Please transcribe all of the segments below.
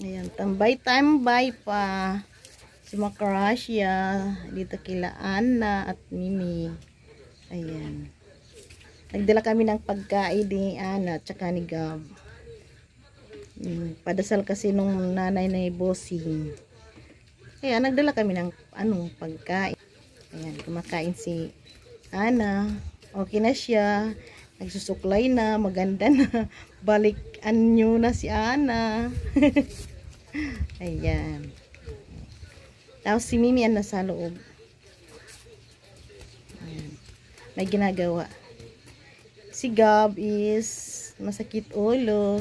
Ayan, tambay-tambay pa. Si Makarasya, dito kila Ana at Mimi. Ayan. Nagdala kami ng pagkain ni Ana at saka ni Gab. Padasal kasi nung nanay na bossing. Kaya nagdala kami ng pagkain. Ayan, kumakain si Ana. Okay na siya. Nagsusuklay na, maganda na. Balikan nyo na si Ana. Ayan. Tapos si Mimi nasa loob. Ayan. May ginagawa. Si Gab is masakit ulo.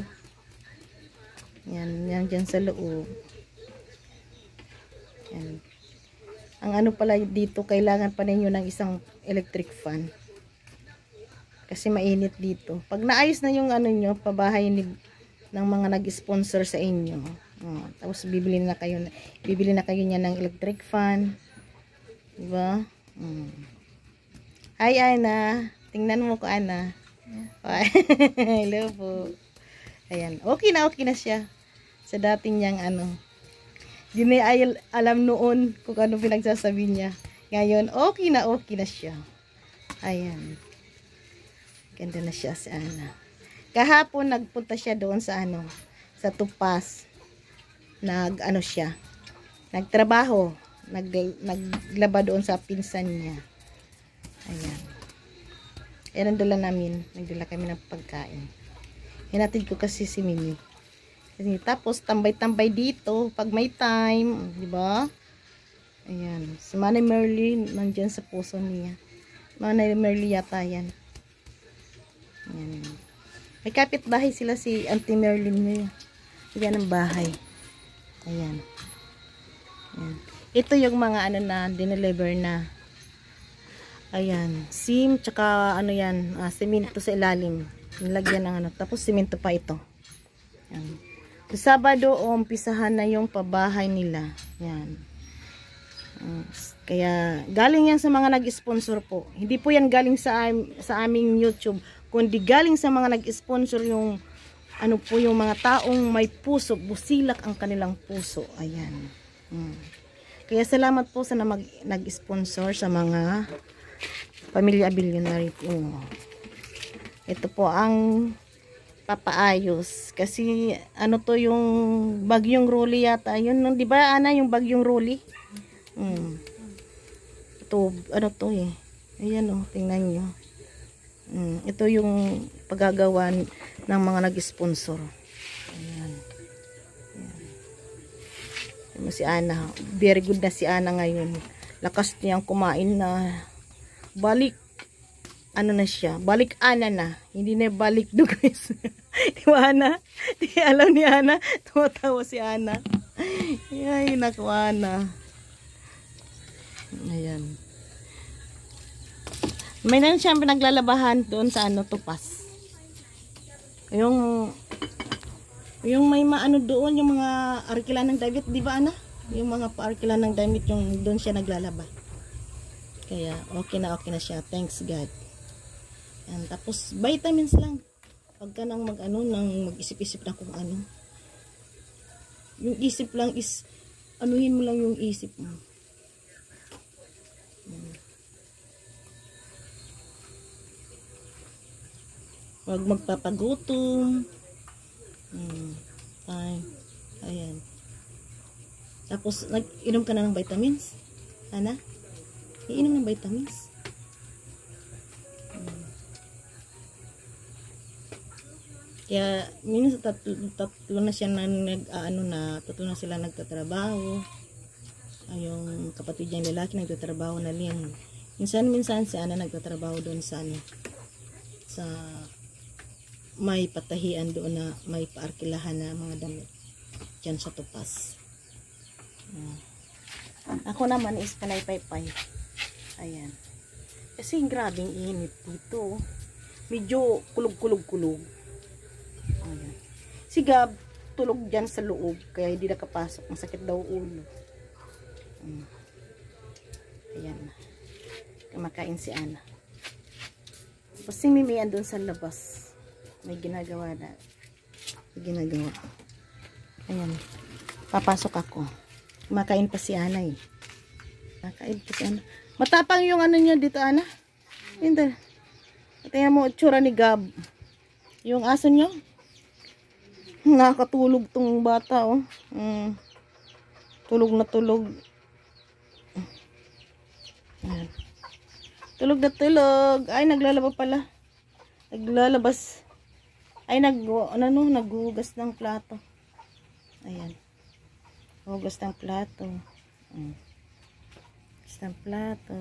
Yan dyan sa loob. Yan. Ang ano pala dito, kailangan pa ninyo ng isang electric fan. Kasi mainit dito. Pag naayos na yung ano nyo, pabahay ng mga nag-sponsor sa inyo. Tapos bibili na kayo niya ng electric fan. Diba? Hi Ana. Tingnan mo ko Ana. Hello po. Ayan. Okay na siya. Sa dating niyang Di na alam noon kung ano pinagsasabi niya. Ngayon, okay na siya. Ayan. Ganda na siya si Ana. Kahapon nagpunta siya doon sa sa Tupas. Nagtrabaho. Naglaba doon sa pinsan niya. Ayan. Nagdala kami ng pagkain. Hinatid ko kasi si Mimi. Tapos tambay-tambay dito pag may time, di ba? Ayan, si Manay Merly nandiyan sa puso niya. Manay Merly yata yan. Ayan. May kapitbahay sila si Auntie Merly niya. Yan ang bahay. Ayan. Ayan. Ito yung mga na dineliver na. Ayan, sim tsaka yan, semento sa ilalim. Nilagyan ng tapos semento pa ito. Ayan. Sa Sabado, umpisahan na yung pabahay nila. Yan. Kaya, galing yan sa mga nag-sponsor po. Hindi po yan galing sa aming YouTube. Kundi galing sa mga nag-sponsor yung, yung mga taong may puso. Busilak ang kanilang puso. Ayan. Kaya, salamat po sa nag-sponsor sa mga Pamilya Billionaire po. Ito po ang papaayos kasi to yung bagyong Rolly yata yun, di ba Ana, yung bagyong Rolly. Ito to ayan tingnan nyo. Ito yung paggagawa ng mga nag-sponsor. Ayan. Si Ana, very good na si Ana ngayon, lakas niyang kumain na. Balik na siya, balik Ana na, hindi na balik dugis. Di ba Ana? Di alam ni Ana, tumatawa si Ana. Ay, naku Ana. Ayan. May na siyang pinaglalabahan doon sa Tupas. Yung may doon, yung mga arkilan ng damit, di ba Ana? Yung mga pa-arkilan ng damit, yung doon siya naglalaba. Kaya okay na siya, thanks God. Yan, tapos vitamins lang. Pagka nang mag-isip-isip na kung ano. Yung isip lang is, anuhin mo lang yung isip mo. Huwag magpapagutom. Ayan. Tapos, nag-inom ka na ng vitamins? Ana? Iinom ng vitamins? Kaya, minsan tatlo na siya tatlo na sila nagtatrabaho. Yung kapatid niyang lalaki nagtatrabaho na lang. Minsan si Ana nagtatrabaho doon sa may patahian doon na may paarkilahan na mga damit. Diyan sa Tupas. Ako naman is panay-pay-pay. Ayan. Kasi grabing init dito. Medyo kulog-kulog-kulog. Ayan. Si Gab, tulog dyan sa loob. Kaya hindi nakapasok. Masakit daw ulo. Ayan. Kumakain si Ana. Tapos si Mimi andun sa labas. May ginagawa na. May ginagawa. Ayan. Papasok ako. Kumakain pa si Ana eh. Kumakain pa si Ana. Matapang yung ano niya dito, Ana. Hindi. Tingnan mo itsura ni Gab. Yung aso niya. Nakakatulog tong bata, oh. Tulog na tulog. Ayan. Tulog na tulog. Ay, naglalaba pala. Naglalabas. Ay, naghugas ng plato. Ayan. Hugas ng plato. Hugas ng plato.